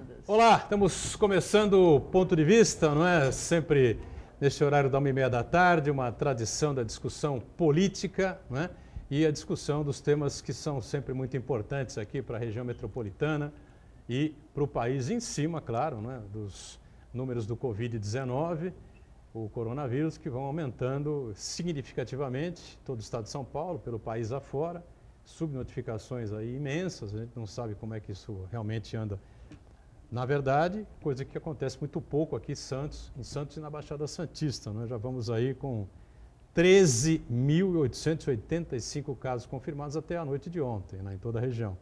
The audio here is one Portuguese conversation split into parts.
confirmadas. Olá, estamos começando o Ponto de Vista, não é? Sempre neste horário da 1h30 da tarde, uma tradição da discussão política, não é? E a discussão dos temas que são sempre muito importantes aqui para a região metropolitana e para o país em cima, claro, não é? Dos números do Covid-19, o coronavírus, que vão aumentando significativamente todo o estado de São Paulo, pelo país afora, subnotificações aí imensas, a gente não sabe como é que isso realmente anda. Na verdade, coisa que acontece muito pouco aqui em Santos e na Baixada Santista, né? Já vamos aí com 13.885 casos confirmados até a noite de ontem, né, em toda a região.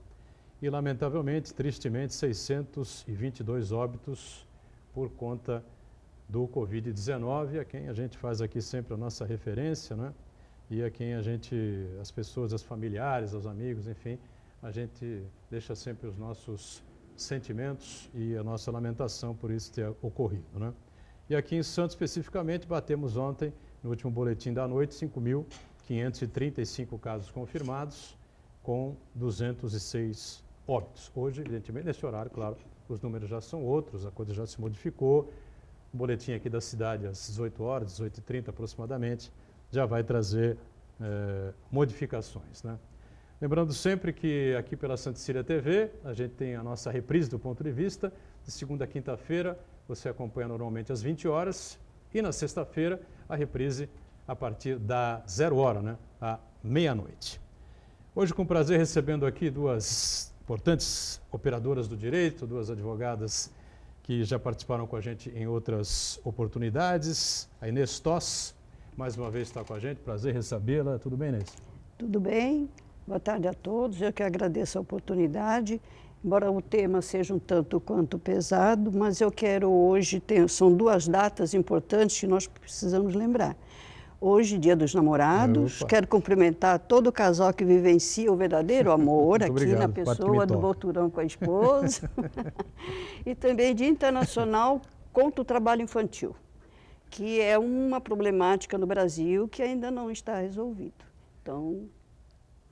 E, lamentavelmente, tristemente, 622 óbitos por conta do Covid-19, a quem a gente faz aqui sempre a nossa referência, né? E a quem as pessoas, as familiares, os amigos, enfim, a gente deixa sempre os nossos sentimentos e a nossa lamentação por isso ter ocorrido, né? E aqui em Santos, especificamente, batemos ontem, no último boletim da noite, 5.535 casos confirmados, com 206 óbitos. Hoje, evidentemente, nesse horário, claro, os números já são outros, a coisa já se modificou. O boletim aqui da cidade, às 18 horas, 18h30 aproximadamente, já vai trazer modificações, né? Lembrando sempre que aqui pela Santa Cecília TV, a gente tem a nossa reprise do Ponto de Vista, de segunda a quinta-feira, você acompanha normalmente às 20 horas, e na sexta-feira, a reprise a partir da 0h, né, à meia-noite. Hoje, com prazer, recebendo aqui duas importantes operadoras do direito, duas advogadas que já participaram com a gente em outras oportunidades. A Inês Toss, mais uma vez está com a gente, prazer recebê-la. Tudo bem, Inês? Tudo bem, boa tarde a todos. Eu que agradeço a oportunidade, embora o tema seja um tanto quanto pesado, mas eu quero hoje, são duas datas importantes que nós precisamos lembrar. Hoje, Dia dos Namorados, quero cumprimentar todo o casal que vivencia o verdadeiro amor aqui obrigado, na pessoa do Boturão com a esposa. E também Dia Internacional contra o Trabalho Infantil, que é uma problemática no Brasil que ainda não está resolvida. Então,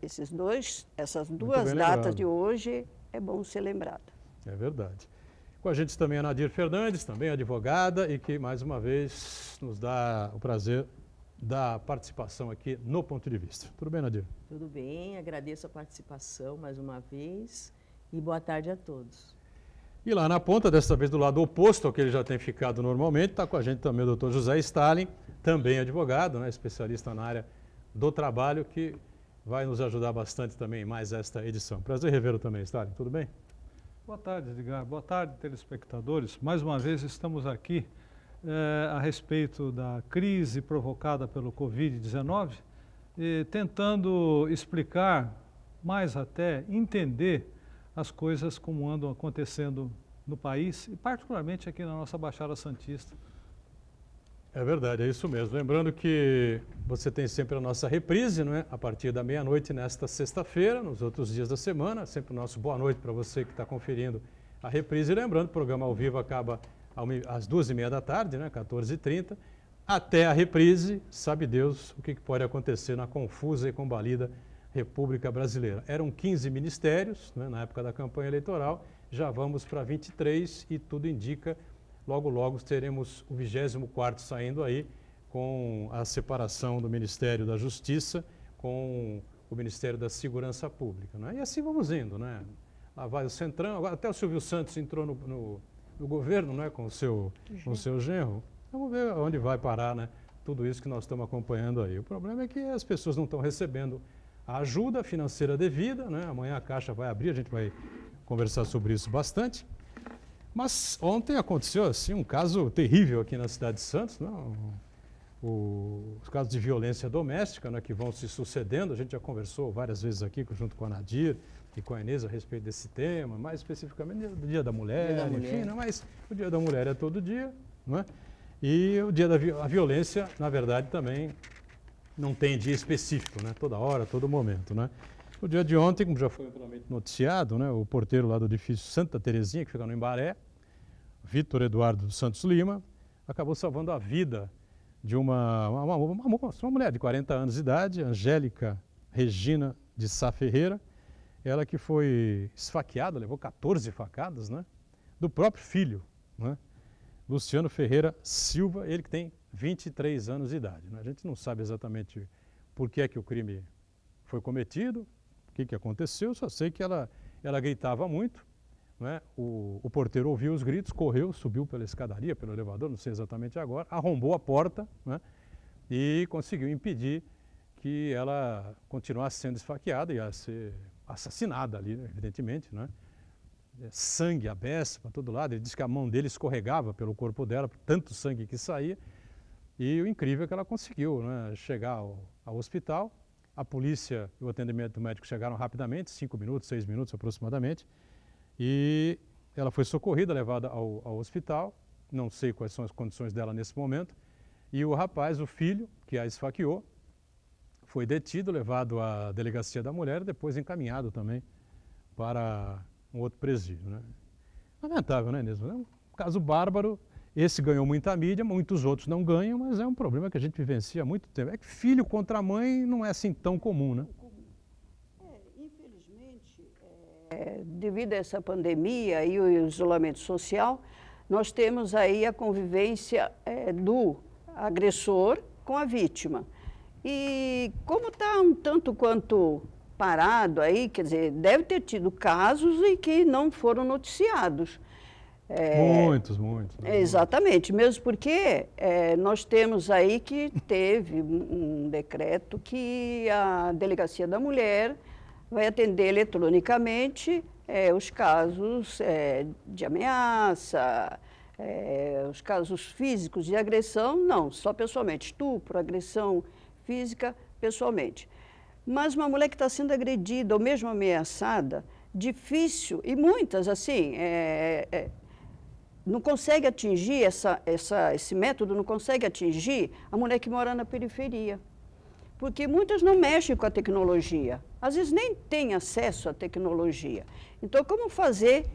essas duas datas de hoje é bom ser lembrado. É verdade. Com a gente também a Nadir Fernandes, também advogada, e que mais uma vez nos dá o prazer da participação aqui no Ponto de Vista. Tudo bem, Nadir? Tudo bem, agradeço a participação mais uma vez e boa tarde a todos. E lá na ponta, desta vez do lado oposto ao que ele já tem ficado normalmente, está com a gente também o Dr. José Stalin, também advogado, né, especialista na área do trabalho, que vai nos ajudar bastante também em mais esta edição. Prazer revê-lo também, Stalin. Tudo bem? Boa tarde, Edgar. Boa tarde, telespectadores. Mais uma vez estamos aqui a respeito da crise provocada pelo Covid-19, tentando explicar, mais até entender as coisas como andam acontecendo no país e particularmente aqui na nossa Baixada Santista. É verdade, é isso mesmo. Lembrando que você tem sempre a nossa reprise, não é? A partir da meia-noite nesta sexta-feira, nos outros dias da semana. Sempre o nosso boa noite para você que está conferindo a reprise. E lembrando, o programa ao vivo acaba às 2h30 da tarde, né? 14h30. Até a reprise, sabe Deus o que pode acontecer na confusa e combalida República Brasileira. Eram 15 ministérios, né, na época da campanha eleitoral, já vamos para 23 e tudo indica, logo teremos o 24º saindo aí, com a separação do Ministério da Justiça com o Ministério da Segurança Pública, né? E assim vamos indo, né? Lá vai o Centrão, agora até o Silvio Santos entrou no governo, né, com o seu genro. Vamos ver onde vai parar, né, tudo isso que nós estamos acompanhando aí. O problema é que as pessoas não estão recebendo a ajuda financeira devida, né? Amanhã a Caixa vai abrir, a gente vai conversar sobre isso bastante. Mas ontem aconteceu assim um caso terrível aqui na cidade de Santos, né? Os casos de violência doméstica, né, que vão se sucedendo. A gente já conversou várias vezes aqui junto com a Nadir e com a Inês a respeito desse tema, mais especificamente do Dia da Mulher, enfim, né? Mas o Dia da Mulher é todo dia, não é? E o Dia da violência, na verdade, também não tem dia específico, né? Toda hora, todo momento, né? No dia de ontem, como já foi amplamente noticiado, né, o porteiro lá do edifício Santa Terezinha, que fica no Embaré, Vitor Eduardo dos Santos Lima, acabou salvando a vida de uma mulher de 40 anos de idade, Angélica Regina de Sá Ferreira, ela que foi esfaqueada, levou 14 facadas, né, do próprio filho, né? Luciano Ferreira Silva, ele que tem 23 anos de idade, né? A gente não sabe exatamente por que é que o crime foi cometido, o que aconteceu, só sei que ela gritava muito, né? O porteiro ouviu os gritos, correu, subiu pela escadaria, pelo elevador, não sei exatamente agora, arrombou a porta, né? E conseguiu impedir que ela continuasse sendo esfaqueada e ia ser assassinada ali, né? Evidentemente, né? Sangue à beça para todo lado, ele disse que a mão dele escorregava pelo corpo dela, por tanto sangue que saía, e o incrível é que ela conseguiu, né, chegar ao hospital. A polícia e o atendimento médico chegaram rapidamente, 5 minutos, 6 minutos aproximadamente, e ela foi socorrida, levada ao hospital. Não sei quais são as condições dela nesse momento, e o rapaz, o filho, que a esfaqueou, foi detido, levado à delegacia da mulher, depois encaminhado também para um outro presídio, né? Lamentável, né, Inês? É um caso bárbaro. Esse ganhou muita mídia, muitos outros não ganham, mas é um problema que a gente vivencia há muito tempo. É que filho contra mãe não é assim tão comum, né? Infelizmente, devido a essa pandemia e o isolamento social, nós temos aí a convivência do agressor com a vítima. E como está um tanto quanto parado aí, quer dizer, deve ter tido casos em que não foram noticiados. Muitos. Né? Exatamente, mesmo porque nós temos aí que teve um decreto que a Delegacia da Mulher vai atender eletronicamente os casos de ameaça, os casos físicos de agressão, não, só pessoalmente, estupro, agressão física, pessoalmente. Mas uma mulher que está sendo agredida ou mesmo ameaçada, difícil, e muitas assim, não consegue atingir, esse método não consegue atingir a mulher que mora na periferia. Porque muitas não mexem com a tecnologia, às vezes nem têm acesso à tecnologia. Então, como fazer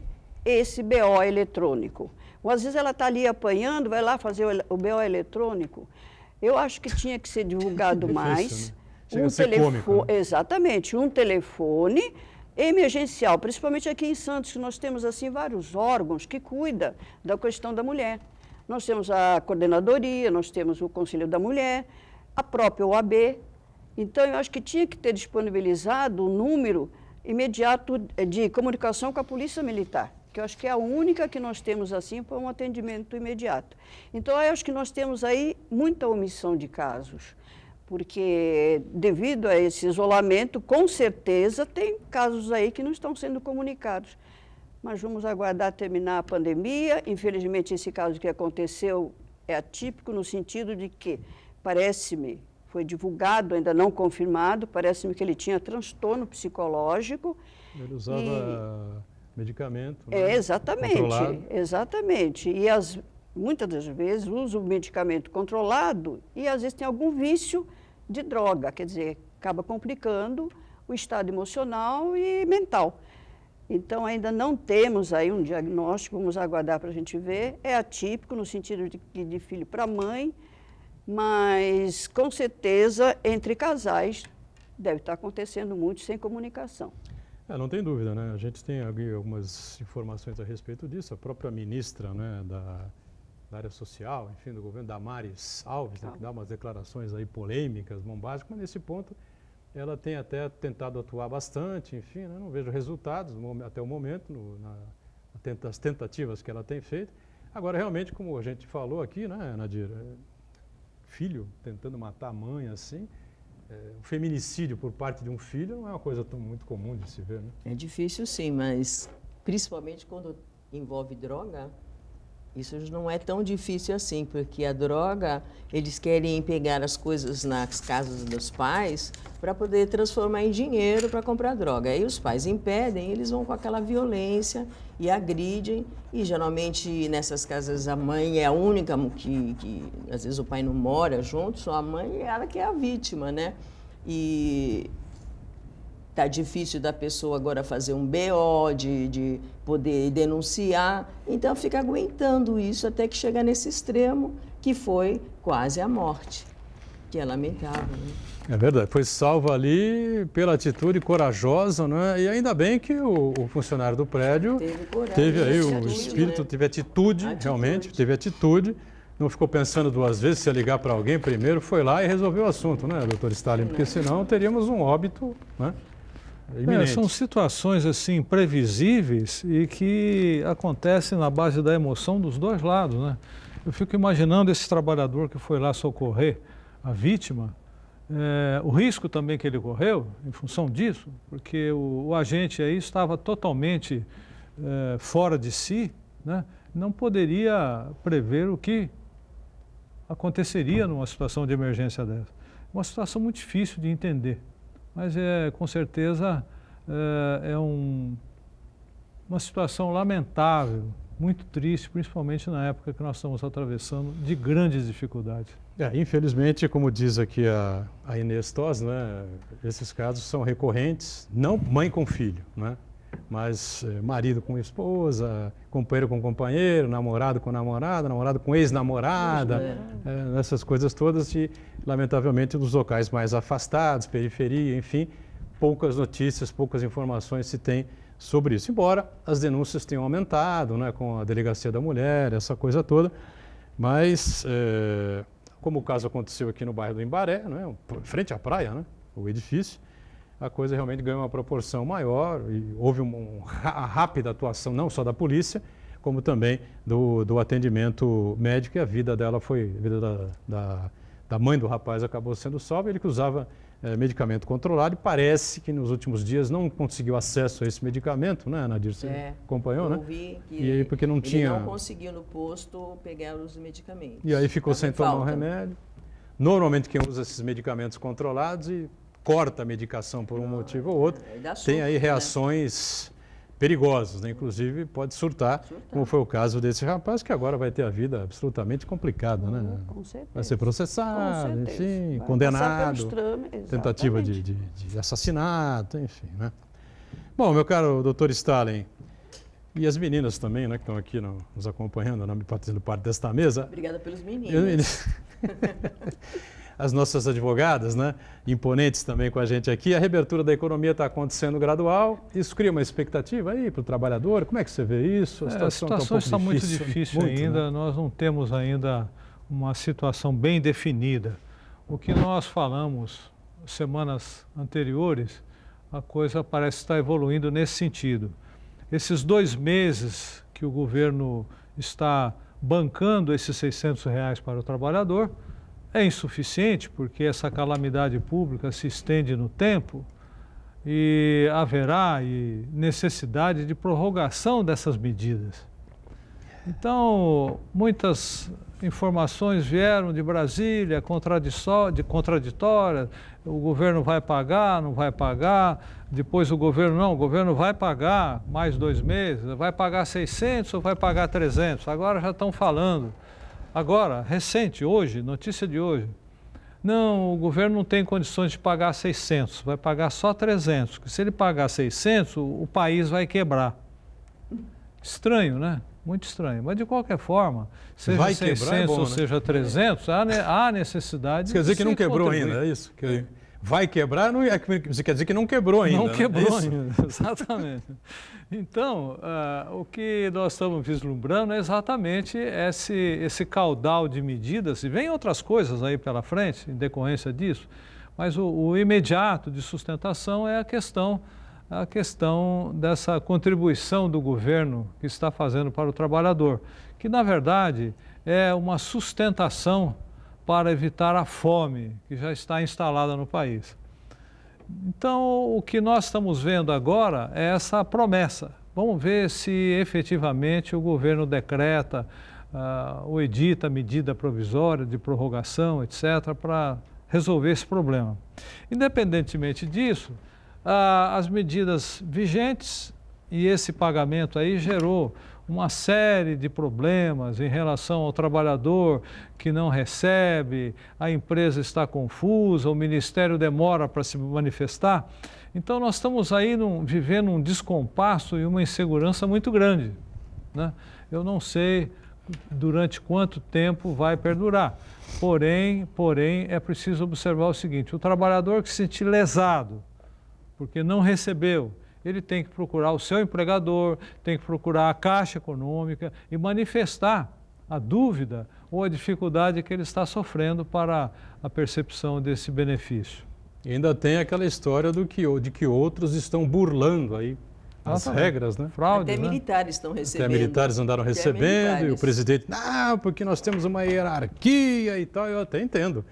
esse BO eletrônico? Ou às vezes ela está ali apanhando, vai lá fazer o BO eletrônico. Eu acho que tinha que ser divulgado mais. Né? Chega a ser cômico, né? Exatamente, um telefone emergencial, principalmente aqui em Santos, que nós temos assim vários órgãos que cuidam da questão da mulher. Nós temos a coordenadoria, nós temos o Conselho da Mulher, a própria OAB. Então, eu acho que tinha que ter disponibilizado um número imediato de comunicação com a Polícia Militar, que eu acho que é a única que nós temos assim para um atendimento imediato. Então, eu acho que nós temos aí muita omissão de casos, porque devido a esse isolamento, com certeza, tem casos aí que não estão sendo comunicados. Mas vamos aguardar terminar a pandemia. Infelizmente, esse caso que aconteceu é atípico no sentido de que, parece-me, foi divulgado, ainda não confirmado, parece-me que ele tinha transtorno psicológico. Ele usava medicamento, né? Exatamente, controlado. Exatamente. E muitas das vezes usa o medicamento controlado e às vezes tem algum vício de droga, quer dizer, acaba complicando o estado emocional e mental. Então, ainda não temos aí um diagnóstico, vamos aguardar para a gente ver. É atípico no sentido de filho para mãe, mas com certeza entre casais deve estar acontecendo muito sem comunicação. Não tem dúvida, né? A gente tem algumas informações a respeito disso. A própria ministra, né, da área social, enfim, do governo, Damares Alves, né, que dá umas declarações aí polêmicas, bombásticas, mas nesse ponto ela tem até tentado atuar bastante, enfim, né, não vejo resultados até o momento, nas tentativas que ela tem feito. Agora, realmente, como a gente falou aqui, né, Nadir, filho tentando matar a mãe assim, o feminicídio por parte de um filho não é uma coisa muito comum de se ver, né? É difícil sim, mas principalmente quando envolve droga, isso não é tão difícil assim, porque a droga, eles querem pegar as coisas nas casas dos pais para poder transformar em dinheiro para comprar droga. Aí os pais impedem, eles vão com aquela violência e agridem, e geralmente nessas casas a mãe é a única que às vezes o pai não mora junto, só a mãe, ela que é a vítima, né? E tá difícil da pessoa agora fazer um BO, de poder denunciar, então fica aguentando isso até que chega nesse extremo, que foi quase a morte. Que é lamentável, né? É verdade, foi salvo ali pela atitude corajosa, né? E ainda bem que o funcionário do prédio Teve coragem, teve aí o atitude, espírito, né? teve atitude, realmente, teve atitude, não ficou pensando duas vezes se ia ligar para alguém primeiro, foi lá e resolveu o assunto, né, doutor Stalin? Porque senão teríamos um óbito, né, iminente. São situações assim previsíveis e que acontecem na base da emoção dos dois lados, né? Eu fico imaginando esse trabalhador que foi lá socorrer a vítima, o risco também que ele correu em função disso, porque o agente aí estava totalmente fora de si, né? Não poderia prever o que aconteceria numa situação de emergência dessa. Uma situação muito difícil de entender, mas com certeza uma situação lamentável, muito triste, principalmente na época que nós estamos atravessando de grandes dificuldades. Infelizmente, como diz aqui a Inês Toss, né, esses casos são recorrentes, não mãe com filho, né, mas marido com esposa, companheiro com companheiro, namorado com namorada, namorado com ex-namorada, essas coisas todas e, lamentavelmente, nos locais mais afastados, periferia, enfim, poucas notícias, poucas informações se tem sobre isso. Embora as denúncias tenham aumentado, né, com a Delegacia da Mulher, essa coisa toda, mas, como o caso aconteceu aqui no bairro do Imbaré, né, frente à praia, né, o edifício, a coisa realmente ganhou uma proporção maior e houve uma rápida atuação não só da polícia, como também do atendimento médico e a vida dela a vida da mãe do rapaz acabou sendo salva, ele que usava medicamento controlado e parece que nos últimos dias não conseguiu acesso a esse medicamento, né, Nadir? Você acompanhou, né? Eu vi que e aí, porque não ele não conseguiu no posto pegar os medicamentos. E aí ficou sem tomar o remédio. Normalmente quem usa esses medicamentos controlados e corta a medicação por um motivo ou outro, tem aí reações perigosas, né? Inclusive pode surtar, como foi o caso desse rapaz, que agora vai ter a vida absolutamente complicada, né? Com certeza. Vai ser processado, enfim, vai condenado, tentativa de assassinato, enfim, né? Bom, meu caro doutor Stalin, e as meninas também, né, que estão aqui nos acompanhando, fazendo parte desta mesa. Obrigada pelos meninos. As nossas advogadas, né, imponentes também com a gente aqui. A reabertura da economia está acontecendo gradual. Isso cria uma expectativa aí para o trabalhor? Como é que você vê isso? A situação está muito difícil ainda. Né? Nós não temos ainda uma situação bem definida. O que nós falamos semanas anteriores, a coisa parece estar evoluindo nesse sentido. Esses 2 meses que o governo está bancando esses R$600 para o trabalhador, é insuficiente porque essa calamidade pública se estende no tempo e haverá necessidade de prorrogação dessas medidas. Então, muitas informações vieram de Brasília, contraditórias, o governo vai pagar, não vai pagar, depois o governo vai pagar mais 2 meses, vai pagar 600 ou vai pagar 300, agora já estão falando. Agora, recente, hoje, notícia de hoje, não, o governo não tem condições de pagar 600, vai pagar só 300, porque se ele pagar 600, o país vai quebrar. Estranho, né? Muito estranho, mas de qualquer forma, seja vai 600 quebrar, é bom, ou né? seja 300, há necessidade de quer dizer que não quebrou ainda, é isso? Vai quebrar, não é, você quer dizer que não quebrou ainda. Não quebrou né? ainda, exatamente. Então, o que nós estamos vislumbrando é exatamente esse caudal de medidas, e vem outras coisas aí pela frente, em decorrência disso, mas o imediato de sustentação é a questão dessa contribuição do governo que está fazendo para o trabalhador, que na verdade é uma sustentação para evitar a fome que já está instalada no país. Então, o que nós estamos vendo agora é essa promessa. Vamos ver se efetivamente o governo decreta ou edita medida provisória de prorrogação, etc., para resolver esse problema. Independentemente disso, as medidas vigentes e esse pagamento aí gerou uma série de problemas em relação ao trabalhador que não recebe, a empresa está confusa, o Ministério demora para se manifestar. Então, nós estamos aí vivendo um descompasso e uma insegurança muito grande, né? Eu não sei durante quanto tempo vai perdurar. Porém, é preciso observar o seguinte, o trabalhador que se sentir lesado, porque não recebeu, ele tem que procurar o seu empregador, tem que procurar a Caixa Econômica e manifestar a dúvida ou a dificuldade que ele está sofrendo para a percepção desse benefício. E ainda tem aquela história de que outros estão burlando aí as regras, né? Fraude, Até né? militares estão recebendo. Até militares andaram Até recebendo e o militares. presidente, não, porque nós temos uma hierarquia e tal, eu até entendo.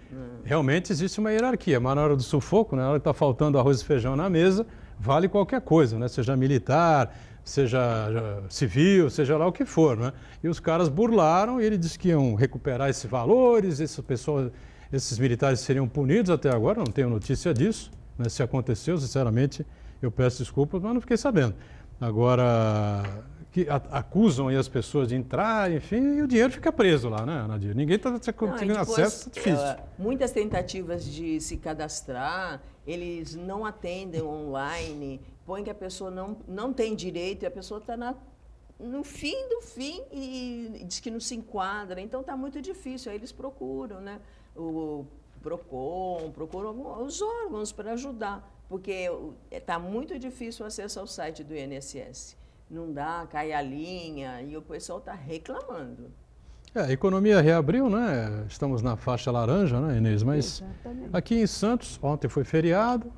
Realmente existe uma hierarquia, mas na hora do sufoco, na hora que está faltando arroz e feijão na mesa, vale qualquer coisa, né? Seja militar, seja civil, seja lá o que for, né? E os caras burlaram e ele disse que iam recuperar esses valores, esses militares seriam punidos até agora, não tenho notícia disso, né? Se aconteceu, sinceramente, eu peço desculpas, mas não fiquei sabendo. Agora, que acusam aí as pessoas de entrar, enfim, e o dinheiro fica preso lá, né, Nadir? Ninguém está conseguindo acesso, é difícil. Muitas tentativas de se cadastrar, eles não atendem online, põe que a pessoa não tem direito e a pessoa está no fim do fim e diz que não se enquadra. Então está muito difícil. Aí eles procuram, né? O PROCON, procuram os órgãos para ajudar, porque está muito difícil o acesso ao site do INSS. Não dá, cai a linha e o pessoal está reclamando. A economia reabriu, né? Estamos na faixa laranja, né, Inês? Mas Exatamente. aqui em Santos, ontem foi feriado,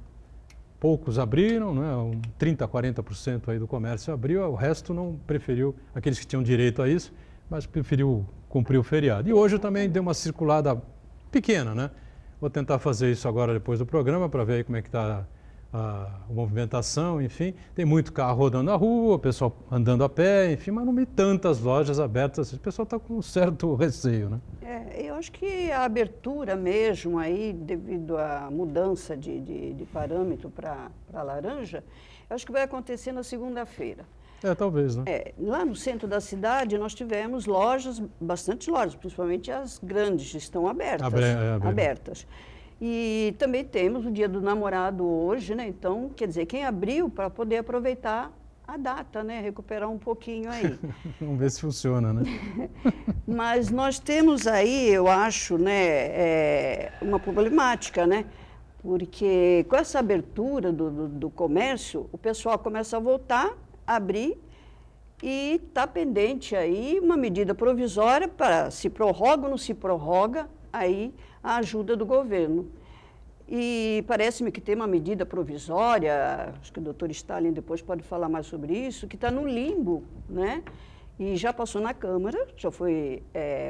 poucos abriram, né? 30%, 40% aí do comércio abriu, o resto não preferiu, aqueles que tinham direito a isso, mas preferiu cumprir o feriado. E hoje eu também dei uma circulada pequena, né? Vou tentar fazer isso agora depois do programa para ver aí como é que está a movimentação, enfim. Tem muito carro rodando na rua, o pessoal andando a pé, enfim, mas não vi tantas lojas abertas. O pessoal está com um certo receio, né? Eu acho que a abertura mesmo aí, devido à mudança de parâmetro para laranja, eu acho que vai acontecer na segunda-feira. Talvez, né? Lá no centro da cidade nós tivemos lojas, bastante lojas, principalmente as grandes, estão abertas. Abertas. E também temos o Dia do Namorado hoje, né? Então, quer dizer, quem abriu para poder aproveitar a data, né? Recuperar um pouquinho aí. Vamos ver se funciona, né? Mas nós temos aí, eu acho, né, uma problemática, né? Porque com essa abertura do comércio, o pessoal começa a voltar, abrir, e está pendente aí uma medida provisória para se prorroga ou não se prorroga aí a ajuda do governo. E parece-me que tem uma medida provisória, acho que o doutor Stalin depois pode falar mais sobre isso, que está no limbo, né? E já passou na Câmara, já foi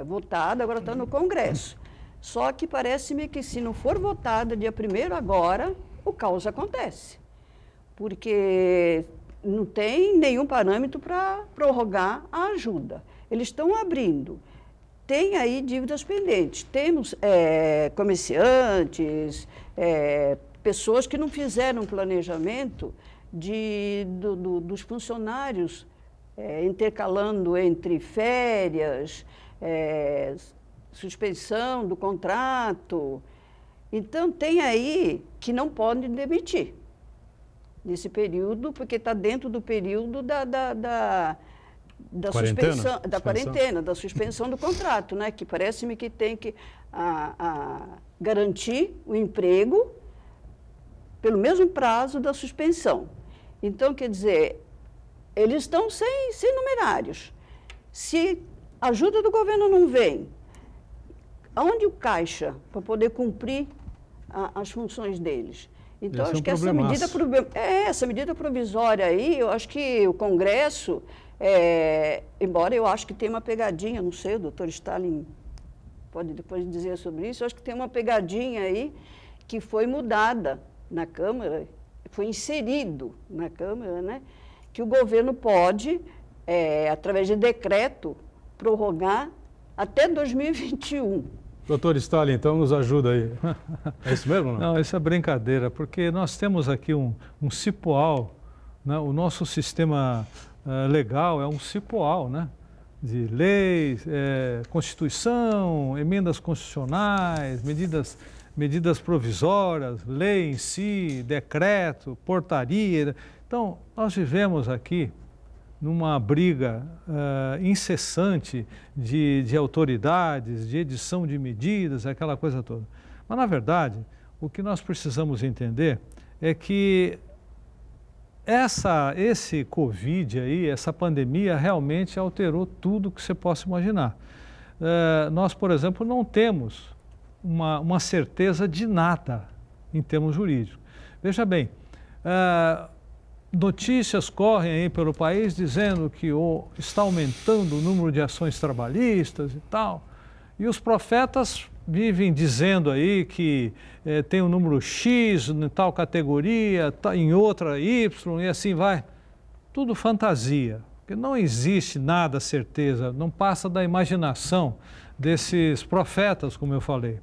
votada, agora está no Congresso. Só que parece-me que se não for votada dia 1º agora, o caos acontece. Porque não tem nenhum parâmetro para prorrogar a ajuda. Eles estão abrindo. Tem aí dívidas pendentes. Temos comerciantes, pessoas que não fizeram um planejamento dos funcionários intercalando entre férias, suspensão do contrato. Então, tem aí que não podem demitir nesse período, porque está dentro do período da suspensão, da quarentena, da suspensão do contrato, né? Que parece-me que tem que garantir o emprego pelo mesmo prazo da suspensão. Então, quer dizer, eles estão sem numerários. Se a ajuda do governo não vem, aonde o caixa para poder cumprir as funções deles? Então, acho que essa medida provisória aí, eu acho que o Congresso, embora eu acho que tem uma pegadinha, não sei, o doutor Stalin pode depois dizer sobre isso, eu acho que tem uma pegadinha aí que foi mudada na Câmara, foi inserido na Câmara, né, que o governo pode, através de decreto, prorrogar até 2021. Doutor Stalin, então nos ajuda aí. É isso mesmo? Não, isso é brincadeira, porque nós temos aqui um cipoal, né? O nosso sistema legal é um cipoal, né? De leis, Constituição, emendas constitucionais, medidas provisórias, lei em si, decreto, portaria. Então, nós vivemos aqui numa briga incessante de autoridades, de edição de medidas, aquela coisa toda. Mas, na verdade, o que nós precisamos entender é que esse Covid aí, essa pandemia, realmente alterou tudo que você possa imaginar. Nós, por exemplo, não temos uma certeza de nada em termos jurídicos. Veja bem, notícias correm aí pelo país dizendo que está aumentando o número de ações trabalhistas e tal, e os profetas vivem dizendo aí que tem um número X em tal categoria, em outra Y, e assim vai. Tudo fantasia, porque não existe nada certeza, não passa da imaginação desses profetas, como eu falei.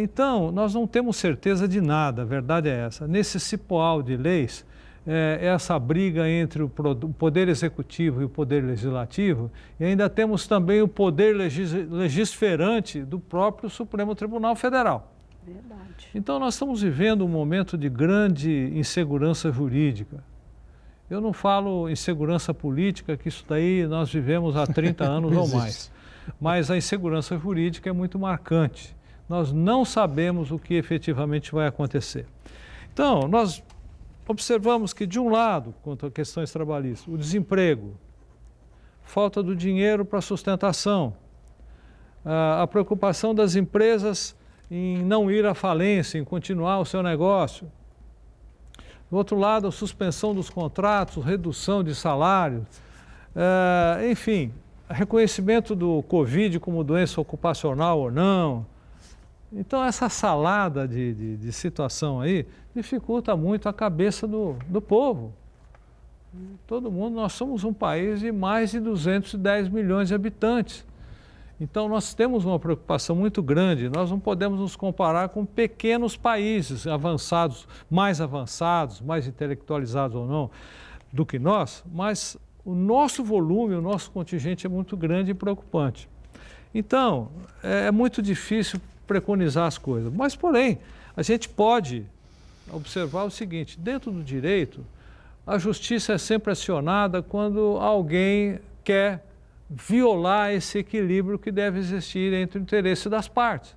Então, nós não temos certeza de nada, a verdade é essa. Nesse cipoal de leis, essa briga entre o Poder Executivo e o Poder Legislativo, e ainda temos também o Poder Legisferante do próprio Supremo Tribunal Federal. Verdade. Então, nós estamos vivendo um momento de grande insegurança jurídica. Eu não falo insegurança política, que isso daí nós vivemos há 30 anos ou mais. Mas a insegurança jurídica é muito marcante. Nós não sabemos o que efetivamente vai acontecer. Então, nós observamos que, de um lado, quanto a questões trabalhistas, o desemprego, falta do dinheiro para sustentação, a preocupação das empresas em não ir à falência, em continuar o seu negócio. Do outro lado, a suspensão dos contratos, redução de salários, enfim, reconhecimento do Covid como doença ocupacional ou não. Então, essa salada de situação aí dificulta muito a cabeça do povo. Todo mundo, nós somos um país de mais de 210 milhões de habitantes. Então, nós temos uma preocupação muito grande. Nós não podemos nos comparar com pequenos países avançados, mais intelectualizados ou não, do que nós, mas o nosso volume, o nosso contingente é muito grande e preocupante. Então, é muito difícil preconizar as coisas. Mas, porém, a gente pode observar o seguinte: dentro do direito, a justiça é sempre acionada quando alguém quer violar esse equilíbrio que deve existir entre o interesse das partes.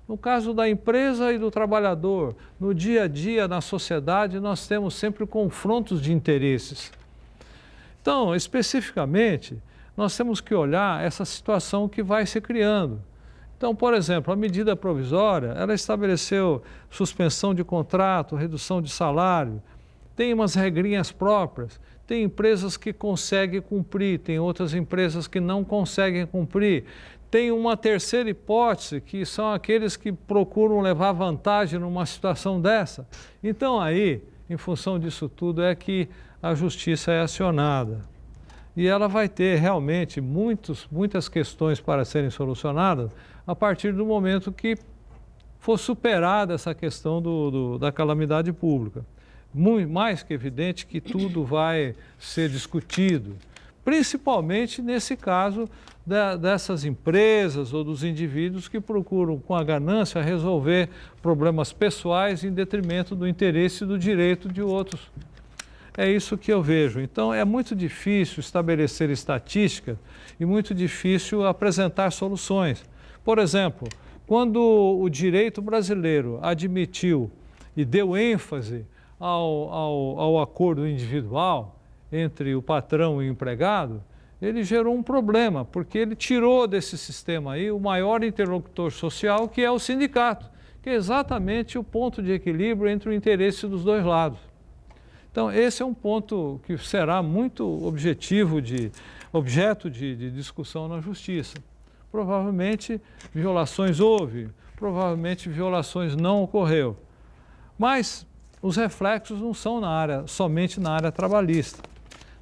No caso da empresa e do trabalhador, no dia a dia, na sociedade, nós temos sempre confrontos de interesses. Então, especificamente, nós temos que olhar essa situação que vai se criando. Então, por exemplo, a medida provisória, ela estabeleceu suspensão de contrato, redução de salário, tem umas regrinhas próprias, tem empresas que conseguem cumprir, tem outras empresas que não conseguem cumprir. Tem uma terceira hipótese, que são aqueles que procuram levar vantagem numa situação dessa. Então, aí, em função disso tudo, é que a justiça é acionada. E ela vai ter realmente muitas questões para serem solucionadas a partir do momento que for superada essa questão da calamidade pública. Mais que evidente que tudo vai ser discutido, principalmente nesse caso dessas empresas ou dos indivíduos que procuram, com a ganância, resolver problemas pessoais em detrimento do interesse e do direito de outros. É isso que eu vejo. Então, é muito difícil estabelecer estatística e muito difícil apresentar soluções. Por exemplo, quando o direito brasileiro admitiu e deu ênfase ao acordo individual entre o patrão e o empregado, ele gerou um problema, porque ele tirou desse sistema aí o maior interlocutor social, que é o sindicato, que é exatamente o ponto de equilíbrio entre o interesse dos dois lados. Então, esse é um ponto que será muito objeto de discussão na justiça. Provavelmente violações houve, provavelmente violações não ocorreu. Mas os reflexos não são somente na área trabalhista.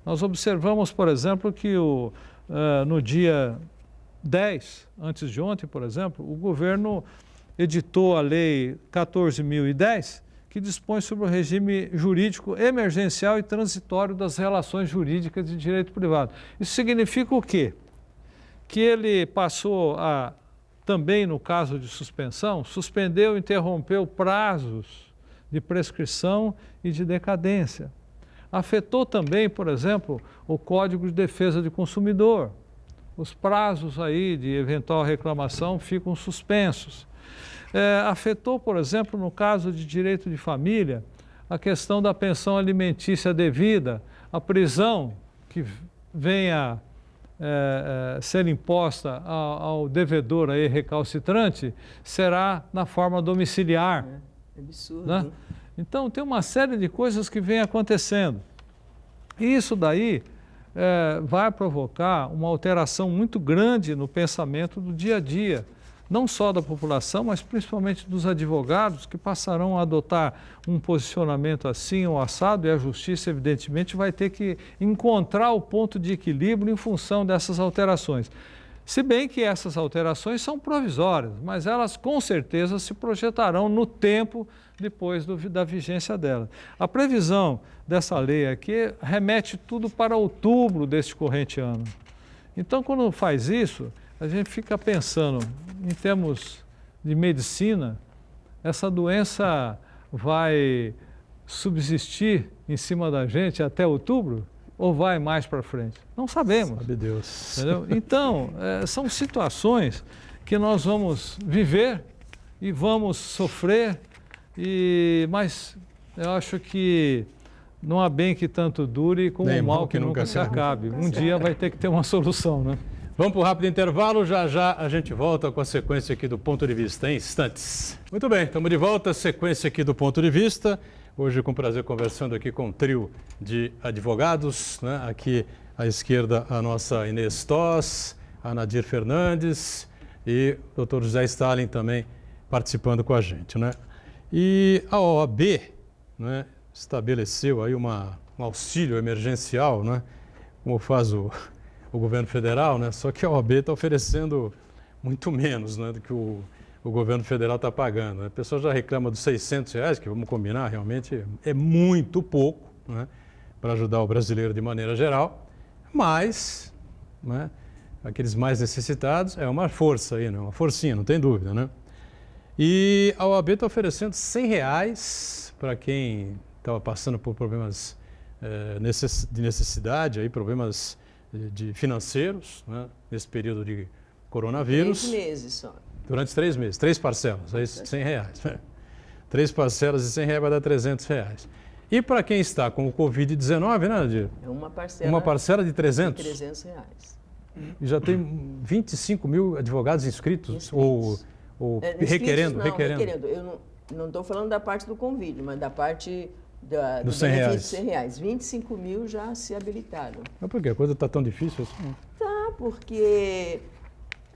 Nós observamos, por exemplo, que no dia 10, antes de ontem, por exemplo, o governo editou a Lei 14.010, que dispõe sobre o regime jurídico emergencial e transitório das relações jurídicas de direito privado. Isso significa o quê? Que ele passou a, também no caso de suspensão, suspendeu e interrompeu prazos de prescrição e de decadência. Afetou também, por exemplo, o Código de Defesa do Consumidor. Os prazos aí de eventual reclamação ficam suspensos. Afetou, por exemplo, no caso de direito de família, a questão da pensão alimentícia devida, a prisão que venha ser imposta ao devedor aí recalcitrante será na forma domiciliar. É absurdo. Né? Então, tem uma série de coisas que vem acontecendo. E isso daí vai provocar uma alteração muito grande no pensamento do dia a dia, não só da população, mas principalmente dos advogados, que passarão a adotar um posicionamento assim ou assado, e a justiça, evidentemente, vai ter que encontrar o ponto de equilíbrio em função dessas alterações. Se bem que essas alterações são provisórias, mas elas com certeza se projetarão no tempo depois da vigência dela. A previsão dessa lei aqui remete tudo para outubro deste corrente ano. Então, quando faz isso, a gente fica pensando, em termos de medicina, essa doença vai subsistir em cima da gente até outubro ou vai mais para frente? Não sabemos. Sabe Deus. Entendeu? Então, são situações que nós vamos viver e vamos sofrer, mas eu acho que não há bem que tanto dure como o mal que nunca se acabe. Um dia vai ter que ter uma solução, né? Vamos para um rápido intervalo, já já a gente volta com a sequência aqui do Ponto de Vista, em instantes. Muito bem, estamos de volta, sequência aqui do Ponto de Vista. Hoje com prazer conversando aqui com um trio de advogados, né? Aqui à esquerda a nossa Inês Toss, a Nadir Fernandes e o Dr. José Stalin também participando com a gente, né? E a OAB, né, estabeleceu aí um auxílio emergencial, né, como faz o governo federal, né? Só que a OAB está oferecendo muito menos, né, do que o governo federal está pagando. Né? A pessoa já reclama dos R$600, que vamos combinar, realmente é muito pouco, né, para ajudar o brasileiro de maneira geral, mas, né, aqueles mais necessitados é uma força aí, né, uma forcinha, não tem dúvida, né? E a OAB está oferecendo R$100 para quem estava passando por problemas de necessidade, aí, problemas de financeiros, né, nesse período de coronavírus. 3 meses só. Durante 3 meses, 3 parcelas, aí R$100. 3 parcelas de R$100 vai dar R$300. E para quem está com o Covid-19, né, Nadir? É uma parcela. Uma parcela de 300. De R$300. E já tem 25 mil advogados inscritos. Ou requerendo. Eu não estou falando da parte do Covid, mas da parte do dos benefício de R$100. 25 mil já se habilitaram. Mas por quê? A coisa está tão difícil assim? Tá, porque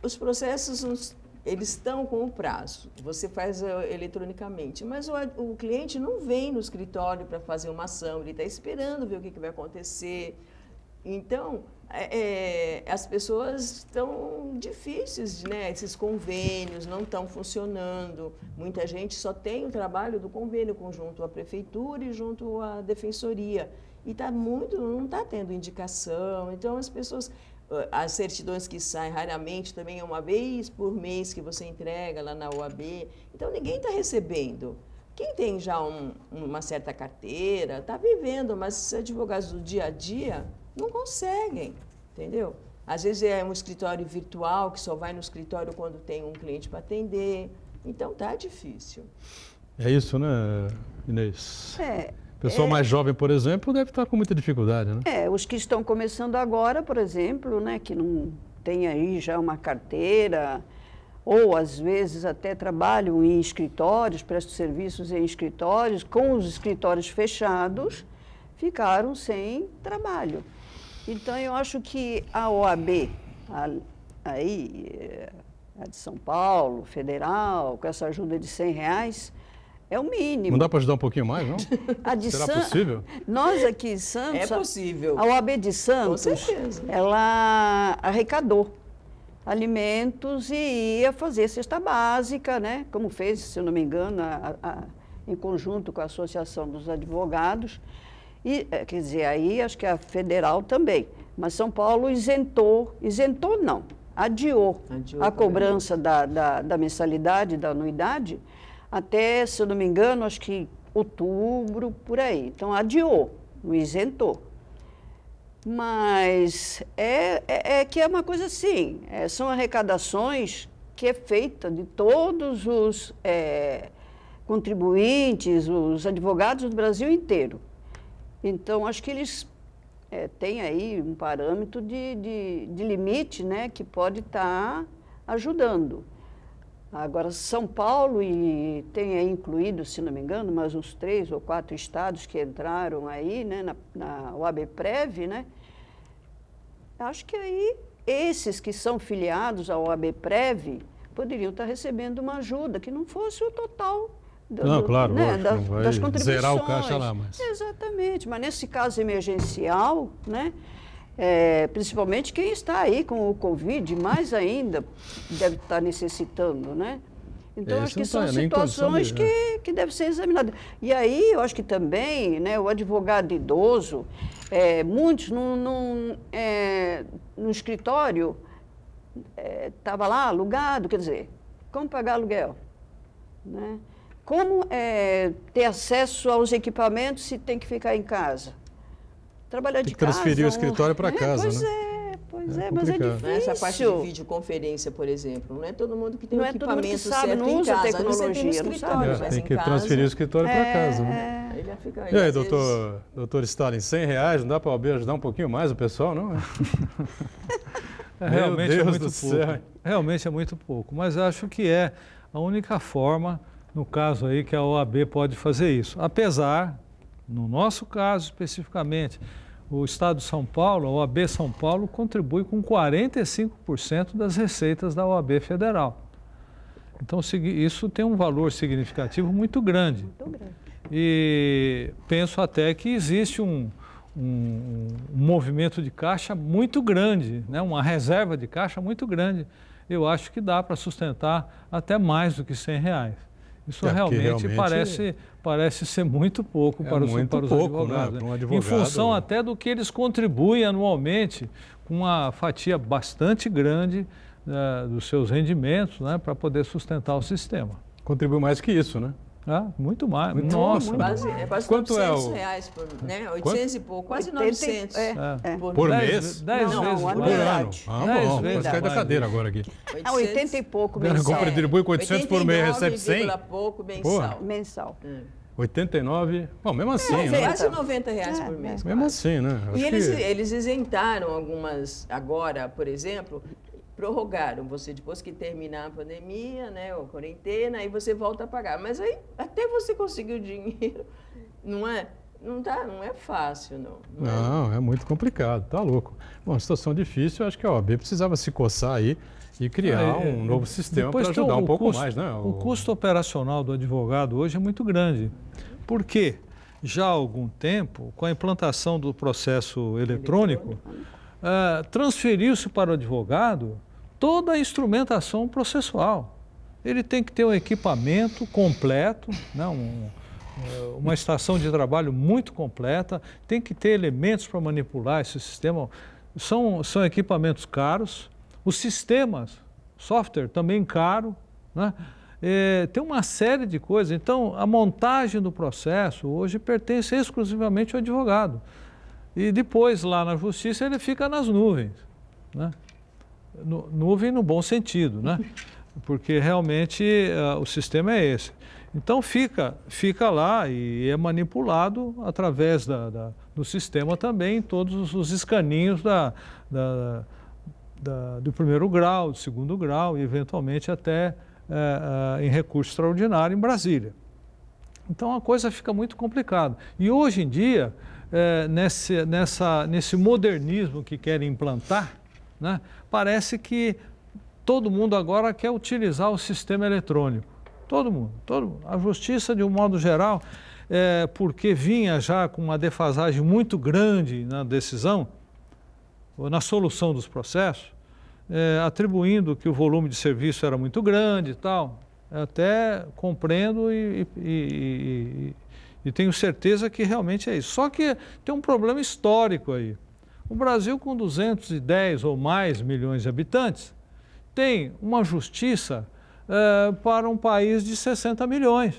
os processos, eles estão com o prazo. Você faz eletronicamente, mas o cliente não vem no escritório para fazer uma ação, ele está esperando ver o que vai acontecer. Então, as pessoas estão difíceis, né? Esses convênios não estão funcionando. Muita gente só tem o trabalho do convênio junto à prefeitura e junto à defensoria. E não está tendo indicação. Então, as pessoas... As certidões que saem raramente também é uma vez por mês que você entrega lá na OAB. Então, ninguém está recebendo. Quem tem já uma certa carteira está vivendo, mas os advogados do dia a dia não conseguem, entendeu? Às vezes é um escritório virtual que só vai no escritório quando tem um cliente para atender. Então, está difícil. É isso, né, Inês? O pessoal mais jovem, por exemplo, deve estar com muita dificuldade, né? Os que estão começando agora, por exemplo, né, que não tem aí já uma carteira, ou às vezes até trabalham em escritórios, prestam serviços em escritórios, com os escritórios fechados, ficaram sem trabalho. Então, eu acho que a OAB, a de São Paulo, federal, com essa ajuda de R$100, é o mínimo. Não dá para ajudar um pouquinho mais, não? Será possível? Nós aqui em Santos... É possível. A OAB de Santos, com certeza, ela arrecadou alimentos e ia fazer cesta básica, né? Como fez, se eu não me engano, em conjunto com a Associação dos Advogados. E, quer dizer, aí acho que a federal também. Mas São Paulo isentou não, adiou a cobrança da mensalidade, da anuidade, até, se eu não me engano, acho que outubro, por aí. Então, adiou, não isentou. Mas que é uma coisa assim, são arrecadações que é feita de todos os contribuintes, os advogados do Brasil inteiro. Então, acho que eles têm aí um parâmetro de limite, né, que pode estar ajudando. Agora, São Paulo tem aí incluído, se não me engano, mais uns 3 ou 4 estados que entraram aí, né, na OAB-Prev, né? Acho que aí esses que são filiados à OAB-Prev poderiam estar recebendo uma ajuda, que não fosse o total não, claro, né, lógico, não vai das contribuições. zerar o caixa lá, mas... Exatamente, mas nesse caso emergencial, né, principalmente quem está aí com o Covid, mais ainda deve estar necessitando, né? Então, acho que são situações que devem ser examinadas. E aí, eu acho que também, né, o advogado idoso, muitos no escritório estava lá alugado, quer dizer, como pagar aluguel? Né? Como ter acesso aos equipamentos se tem que ficar em casa? Trabalhar de casa. Transferir o escritório para casa, pois né? Pois mas é difícil. Essa parte de videoconferência, por exemplo, não é todo mundo que tem não o equipamento que sabe, certo não em usa casa. tecnologia, Você tem no escritório, mas tem em que casa, transferir o escritório para casa, né? Ele já fica aí, E aí, às doutor Stalin, R$100, não dá para ajudar um pouquinho mais o pessoal, não? Realmente Meu é Deus muito do pouco. céu. Realmente é muito pouco, mas acho que é a única forma, no caso aí, que a OAB pode fazer isso. Apesar, no nosso caso especificamente, o Estado de São Paulo, a OAB São Paulo, contribui com 45% das receitas da OAB Federal. Então, isso tem um valor significativo muito grande. Muito grande. E penso até que existe um movimento de caixa muito grande, né? Uma reserva de caixa muito grande. Eu acho que dá para sustentar até mais do que R$100. Isso realmente parece ser muito pouco para os advogados. Né? Para um advogado. Em função até do que eles contribuem anualmente com uma fatia bastante grande dos seus rendimentos, né, para poder sustentar o sistema. Contribui mais que isso, né? Muito mais. Nossa. Quase Quanto R$900 né? 800 e pouco, quase 900. Por mês? 10 não, vezes não, por ano. Bom, vezes vai cair da cadeira agora aqui. 80 e pouco mensal. Contribui com 800 por mês, recebe 100? pouco mensal. Mensal. 89, bom, mesmo assim, né? Quase R$90 por mês. Mesmo assim, né? E eles isentaram algumas, agora, por exemplo, prorrogaram você depois que terminar a pandemia, né, ou quarentena, aí você volta a pagar. Mas aí até você conseguir o dinheiro, não é fácil, não. Não, é muito complicado, tá louco. Bom, situação difícil, acho que a OAB precisava se coçar aí e criar um novo sistema para ajudar um pouco mais, né? O custo operacional do advogado hoje é muito grande. Por quê? Já há algum tempo, com a implantação do processo eletrônico, transferiu-se para o advogado toda a instrumentação processual. Ele tem que ter um equipamento completo, né, uma estação de trabalho muito completa, tem que ter elementos para manipular esse sistema. São equipamentos caros, os sistemas, software também caro, né? Tem uma série de coisas. Então, a montagem do processo hoje pertence exclusivamente ao advogado. E depois, lá na justiça, ele fica nas nuvens, né? Nuvem no bom sentido, né? Porque realmente o sistema é esse. Então fica lá e é manipulado através do sistema também, todos os escaninhos do primeiro grau, do segundo grau e eventualmente até em recurso extraordinário em Brasília. Então a coisa fica muito complicada. E hoje em dia, nesse modernismo que querem implantar, né, parece que todo mundo agora quer utilizar o sistema eletrônico. Todo mundo. A justiça, de um modo geral, porque vinha já com uma defasagem muito grande na decisão, ou na solução dos processos, atribuindo que o volume de serviço era muito grande e tal. Até compreendo e tenho certeza que realmente é isso. Só que tem um problema histórico aí. O Brasil, com 210 ou mais milhões de habitantes, tem uma justiça para um país de 60 milhões.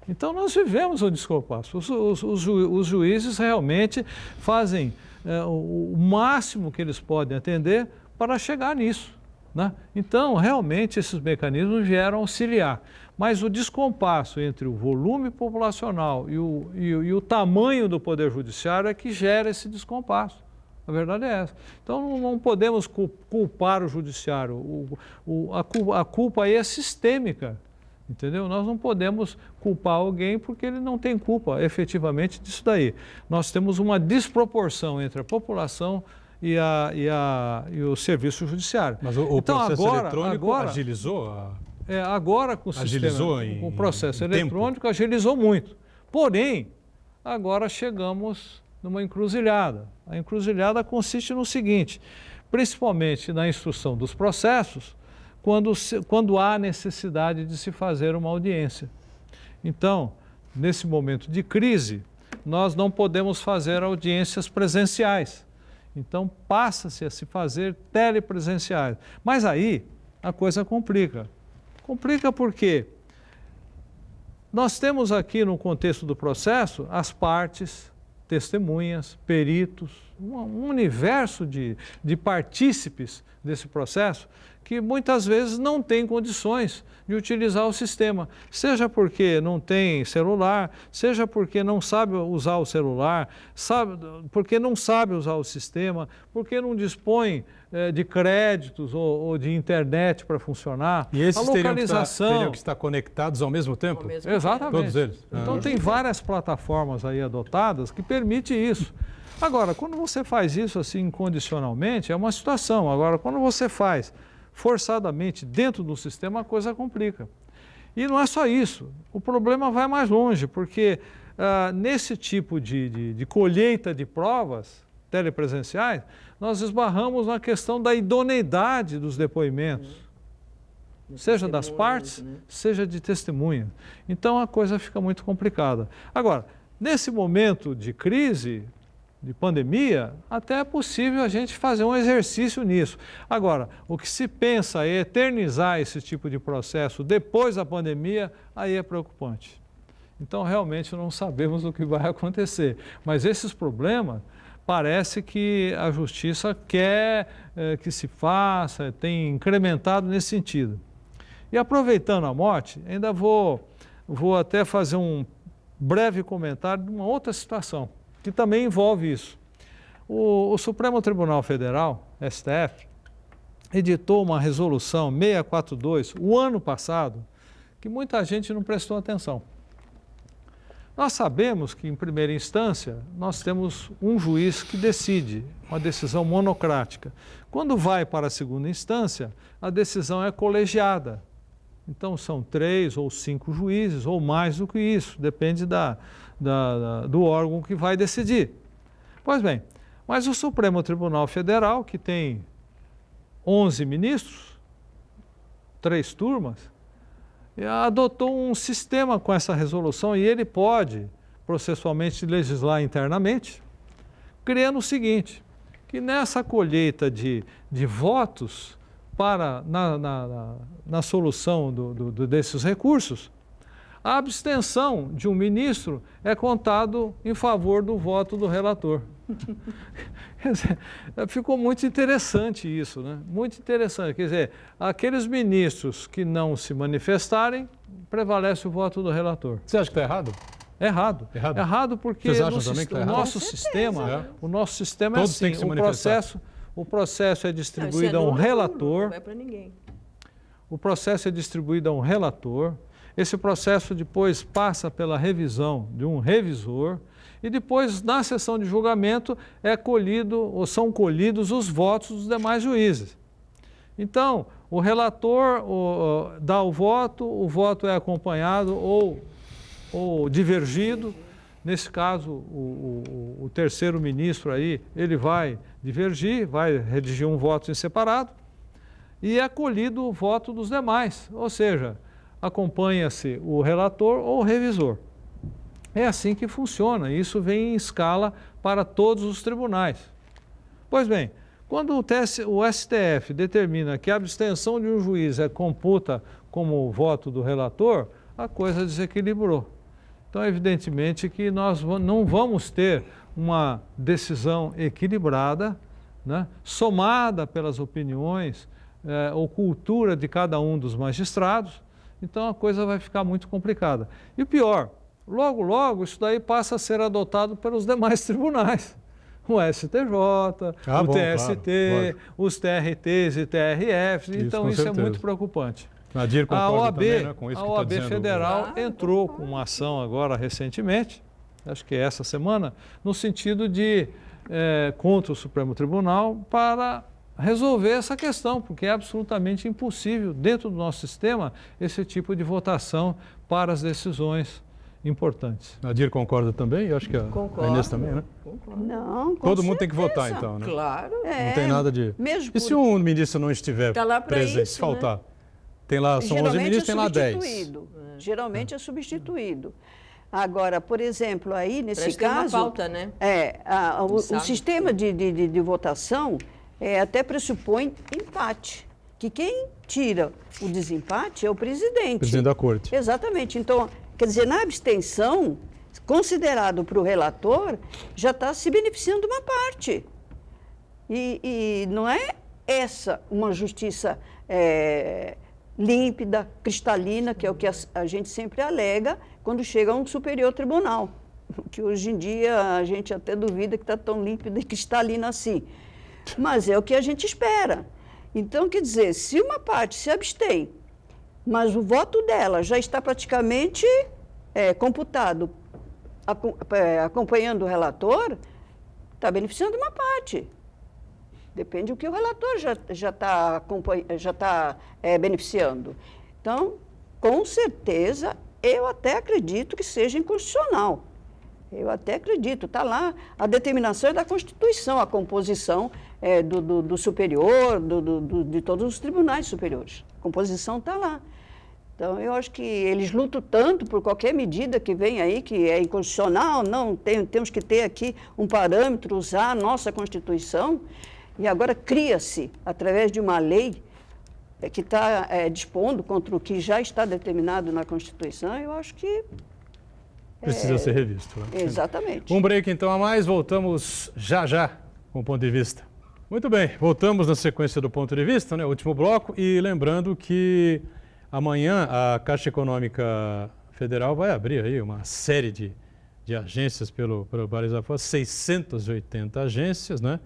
Então, nós vivemos o descompasso. Os juízes realmente fazem o máximo que eles podem atender para chegar nisso, né? Então, realmente, esses mecanismos vieram auxiliar. Mas o descompasso entre o volume populacional e o tamanho do Poder Judiciário é que gera esse descompasso. A verdade é essa. Então, não podemos culpar o Judiciário. A culpa aí é sistêmica, entendeu? Nós não podemos culpar alguém porque ele não tem culpa, efetivamente, disso daí. Nós temos uma desproporção entre a população e o serviço judiciário. Mas o então, processo eletrônico agilizou agora com o o processo eletrônico agilizou muito. Porém, agora chegamos numa encruzilhada. A encruzilhada consiste no seguinte, principalmente na instrução dos processos, quando há necessidade de se fazer uma audiência. Então, nesse momento de crise, nós não podemos fazer audiências presenciais. Então, passa-se a se fazer telepresenciais. Mas aí, a coisa complica. Complica porque nós temos aqui no contexto do processo as partes, testemunhas, peritos, um universo de partícipes desse processo que muitas vezes não têm condições de utilizar o sistema, seja porque não tem celular, seja porque não sabe usar o celular, porque não sabe usar o sistema, porque não dispõe de créditos ou de internet para funcionar. E esses a localização teriam que estar conectados ao mesmo tempo? Ao mesmo Exatamente. Todos eles? Então tem várias plataformas aí adotadas que permitem isso. Agora, quando você faz isso assim incondicionalmente, é uma situação. Agora, quando você faz forçadamente dentro do sistema, a coisa complica. E não é só isso, o problema vai mais longe, porque nesse tipo de colheita de provas telepresenciais, nós esbarramos na questão da idoneidade dos depoimentos, seja das partes, né? Seja de testemunha. Então a coisa fica muito complicada. Agora, nesse momento de crise, de pandemia, até é possível a gente fazer um exercício nisso. Agora, o que se pensa é eternizar esse tipo de processo depois da pandemia, aí é preocupante. Então, realmente, não sabemos o que vai acontecer. Mas esses problemas, parece que a Justiça quer que se faça, tem incrementado nesse sentido. E aproveitando a morte, ainda vou até fazer um breve comentário de uma outra situação, que também envolve isso. O Supremo Tribunal Federal, STF, editou uma resolução 642, o ano passado, que muita gente não prestou atenção. Nós sabemos que, em primeira instância, nós temos um juiz que decide, uma decisão monocrática. Quando vai para a segunda instância, a decisão é colegiada. Então, são 3 ou 5 juízes, ou mais do que isso, depende do órgão que vai decidir. Pois bem, mas o Supremo Tribunal Federal, que tem 11 ministros, 3 turmas, adotou um sistema com essa resolução e ele pode processualmente legislar internamente, criando o seguinte, que nessa colheita de votos na solução desses recursos, a abstenção de um ministro é contado em favor do voto do relator. Quer dizer, ficou muito interessante isso, né? Muito interessante. Quer dizer, aqueles ministros que não se manifestarem, prevalece o voto do relator. Você acha que está errado? Errado. Errado porque o nosso sistema é Todos assim, têm que se manifestar. o processo é distribuído a um relator. Não vai para ninguém. O processo é distribuído a um relator. Esse processo depois passa pela revisão de um revisor e depois, na sessão de julgamento, são colhidos os votos dos demais juízes. Então, o relator dá o voto é acompanhado ou divergido. Nesse caso, o terceiro ministro aí, ele vai divergir, vai redigir um voto em separado e é colhido o voto dos demais, ou seja, acompanha-se o relator ou o revisor. É assim que funciona, isso vem em escala para todos os tribunais. Pois bem, quando o STF determina que a abstenção de um juiz computa como voto do relator, a coisa desequilibrou. Então, evidentemente que nós não vamos ter uma decisão equilibrada, né, somada pelas opiniões ou cultura de cada um dos magistrados, então a coisa vai ficar muito complicada. E o pior, logo, logo, isso daí passa a ser adotado pelos demais tribunais. O STJ, o TST, claro, os TRTs e TRFs, então isso é muito preocupante. Nadir A concorda OAB, também, né, com isso a que está OAB dizendo. Federal entrou com uma ação agora recentemente, acho que é essa semana, no sentido de contra o Supremo Tribunal para resolver essa questão, porque é absolutamente impossível, dentro do nosso sistema, esse tipo de votação para as decisões importantes. Nadir concorda também? Eu acho que a Inês também, né? Concordo. Não, com Todo mundo tem que votar, certeza. então, né? Claro. Não tem nada de... Mesmo E se um ministro não estiver Tá lá pra presente, isso, se faltar? Tem lá, são 11 ministros, tem lá 10. Geralmente é substituído. Agora, por exemplo, aí nesse Parece que tem uma caso... pauta, né? O Sabe. sistema de votação até pressupõe empate. Que quem tira o desempate é o presidente. Presidente da corte. Exatamente. Então, quer dizer, na abstenção, considerado para o relator, já está se beneficiando de uma parte. E não é essa uma justiça límpida, cristalina, que é o que a gente sempre alega quando chega a um superior tribunal. Que hoje em dia a gente até duvida que está tão límpida e cristalina assim. Mas é o que a gente espera. Então, quer dizer, se uma parte se abstém, mas o voto dela já está praticamente computado, acompanhando o relator, está beneficiando uma parte. Depende do que o relator já está beneficiando. Então, com certeza, eu até acredito que seja inconstitucional. Eu até acredito, está lá, a determinação é da Constituição, a composição do superior, de todos os tribunais superiores. A composição está lá. Então, eu acho que eles lutam tanto por qualquer medida que vem aí, que é inconstitucional, não, temos que ter aqui um parâmetro, usar a nossa Constituição, e agora cria-se, através de uma lei que está dispondo contra o que já está determinado na Constituição, eu acho que... Precisa ser revisto. Né? Exatamente. Um break então a mais, voltamos já com o ponto de vista. Muito bem, voltamos na sequência do ponto de vista, né? Último bloco, e lembrando que amanhã a Caixa Econômica Federal vai abrir aí uma série de agências pelo país afora, 680 agências, né?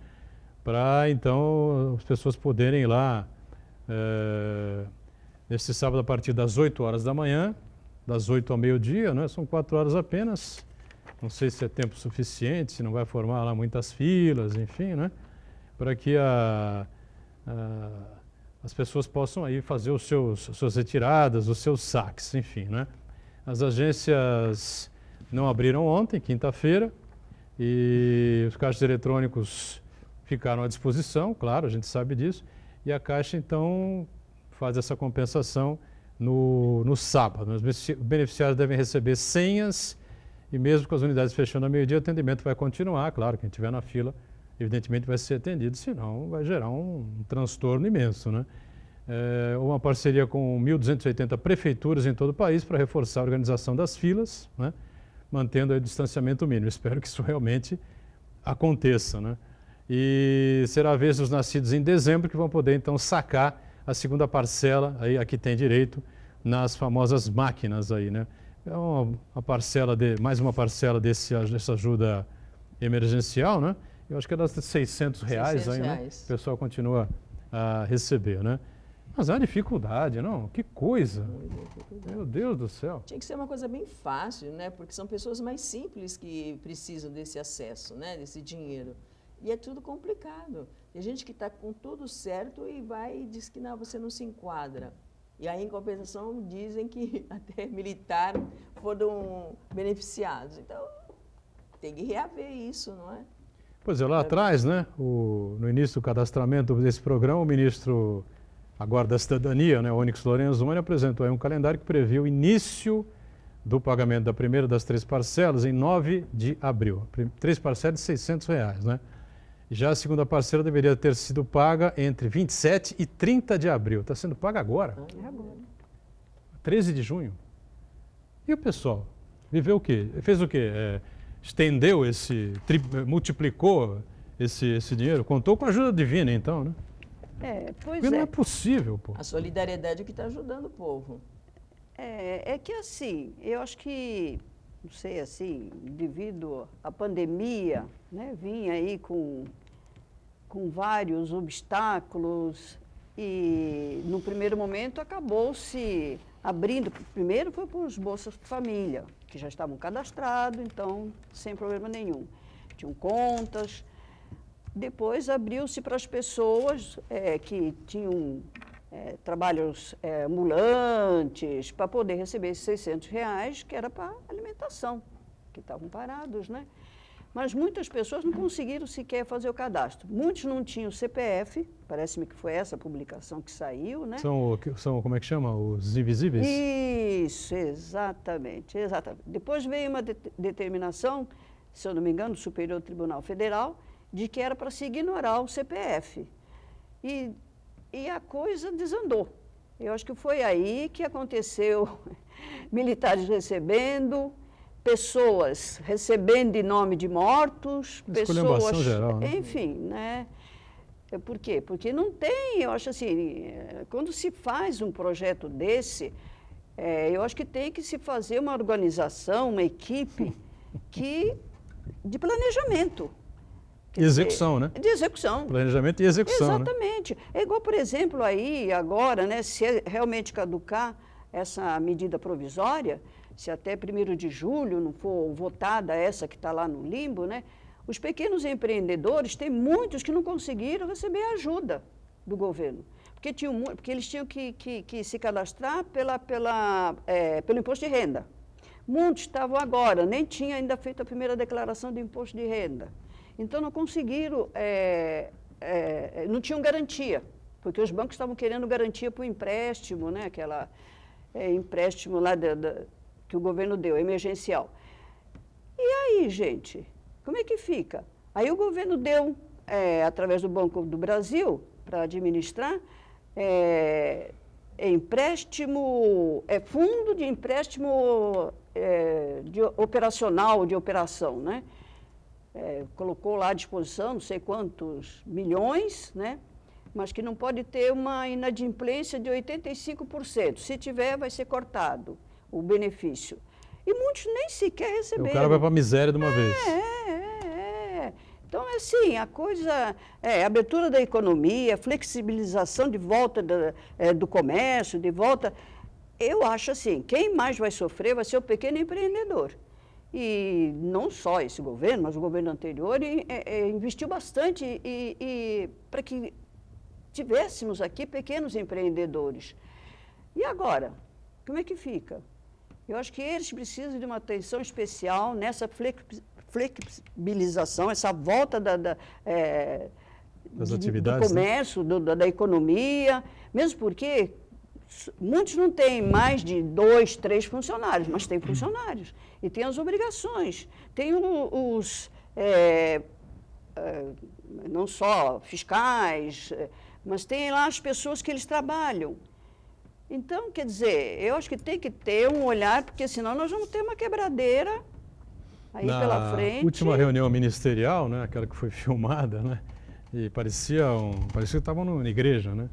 Para então as pessoas poderem ir lá neste sábado a partir das 8 horas da manhã, das 8 ao meio-dia, né? São 4 horas apenas. Não sei se é tempo suficiente, se não vai formar lá muitas filas, enfim, né? Para que as pessoas possam aí fazer suas retiradas, os seus saques, enfim, né? As agências não abriram ontem, quinta-feira, e os caixas eletrônicos ficaram à disposição, claro, a gente sabe disso, e a Caixa, então, faz essa compensação no sábado. Os beneficiários devem receber senhas e mesmo com as unidades fechando ao meio-dia, o atendimento vai continuar. Claro, quem estiver na fila, evidentemente, vai ser atendido, senão vai gerar um transtorno imenso, né? Uma parceria com 1.280 prefeituras em todo o país para reforçar a organização das filas, né? Mantendo aí o distanciamento mínimo. Espero que isso realmente aconteça, né? E será a vez dos nascidos em dezembro que vão poder, então, sacar a segunda parcela, aí a que tem direito, nas famosas máquinas aí, né? É uma parcela mais uma parcela dessa ajuda emergencial, né? Eu acho que é das R$600 aí, né? O pessoal continua a receber, né? Mas é uma dificuldade, não? Que coisa! Meu Deus do céu! Tinha que ser uma coisa bem fácil, né? Porque são pessoas mais simples que precisam desse acesso, né? Desse dinheiro. E é tudo complicado. Tem gente que está com tudo certo e vai e diz que não, você não se enquadra. E aí, em compensação, dizem que até militar foram beneficiados. Então, tem que reaver isso, não é? Pois é, lá atrás, né, no início do cadastramento desse programa, o ministro agora da Cidadania, né, Onyx Lorenzoni, apresentou aí um calendário que prevê o início do pagamento da primeira das 3 parcelas em 9 de abril. 3 parcelas de R$600, né? Já a segunda parcela deveria ter sido paga entre 27 e 30 de abril. Está sendo paga agora. É agora. 13 de junho. E o pessoal? Viveu o quê? Fez o quê? Estendeu multiplicou esse dinheiro? Contou com a ajuda divina, então, né? Pois Porque não é possível, pô. A solidariedade é que está ajudando o povo. É que assim, eu acho que, não sei, assim, devido à pandemia, né, vinha aí com vários obstáculos e, no primeiro momento, acabou se abrindo. Primeiro foi para os Bolsas Família, que já estavam cadastrados, então, sem problema nenhum. Tinham contas. Depois abriu-se para as pessoas que tinham trabalhos ambulantes, para poder receber esses R$600, que era para alimentação, que estavam parados, né? Mas muitas pessoas não conseguiram sequer fazer o cadastro. Muitos não tinham CPF, parece-me que foi essa publicação que saiu, né? São como é que chama? Os invisíveis? Isso, exatamente, exatamente. Depois veio uma determinação, se eu não me engano, do Superior Tribunal Federal, de que era para se ignorar o CPF. E a coisa desandou. Eu acho que foi aí que aconteceu militares recebendo, pessoas recebendo em nome de mortos, pessoas... geral, né? Enfim, né? Por quê? Porque não tem, eu acho assim, quando se faz um projeto desse, eu acho que tem que se fazer uma organização, uma equipe de planejamento. E execução, né? De execução. Planejamento e execução, Exatamente. né? É igual, por exemplo, aí agora, né, se realmente caducar essa medida provisória, se até 1º de julho não for votada essa que está lá no limbo, né, os pequenos empreendedores, tem muitos que não conseguiram receber ajuda do governo. Porque eles tinham que se cadastrar pelo imposto de renda. Muitos estavam agora, nem tinham ainda feito a primeira declaração de imposto de renda. Então, não conseguiram, não tinham garantia, porque os bancos estavam querendo garantia para o empréstimo, né? Empréstimo lá que o governo deu, emergencial. E aí, gente, como é que fica? Aí o governo deu, através do Banco do Brasil, para administrar, fundo de empréstimo operacional, de operação, né? Colocou lá à disposição não sei quantos milhões, né? Mas que não pode ter uma inadimplência de 85%. Se tiver, vai ser cortado o benefício. E muitos nem sequer receberam. O cara vai para a miséria de uma vez. Então, assim, a coisa abertura da economia, flexibilização de volta do comércio, de volta... Eu acho assim, quem mais vai sofrer vai ser o pequeno empreendedor. E não só esse governo, mas o governo anterior investiu bastante para que tivéssemos aqui pequenos empreendedores. E agora, como é que fica? Eu acho que eles precisam de uma atenção especial nessa flexibilização, essa volta das atividades, do comércio, né? da economia, mesmo porque muitos não têm mais de 2, 3 funcionários, mas têm funcionários. E tem as obrigações. Tem não só fiscais, mas tem lá as pessoas que eles trabalham. Então, quer dizer, eu acho que tem que ter um olhar, porque senão nós vamos ter uma quebradeira aí pela frente. Na última reunião ministerial, né, aquela que foi filmada, né, e parecia que estavam na igreja, né?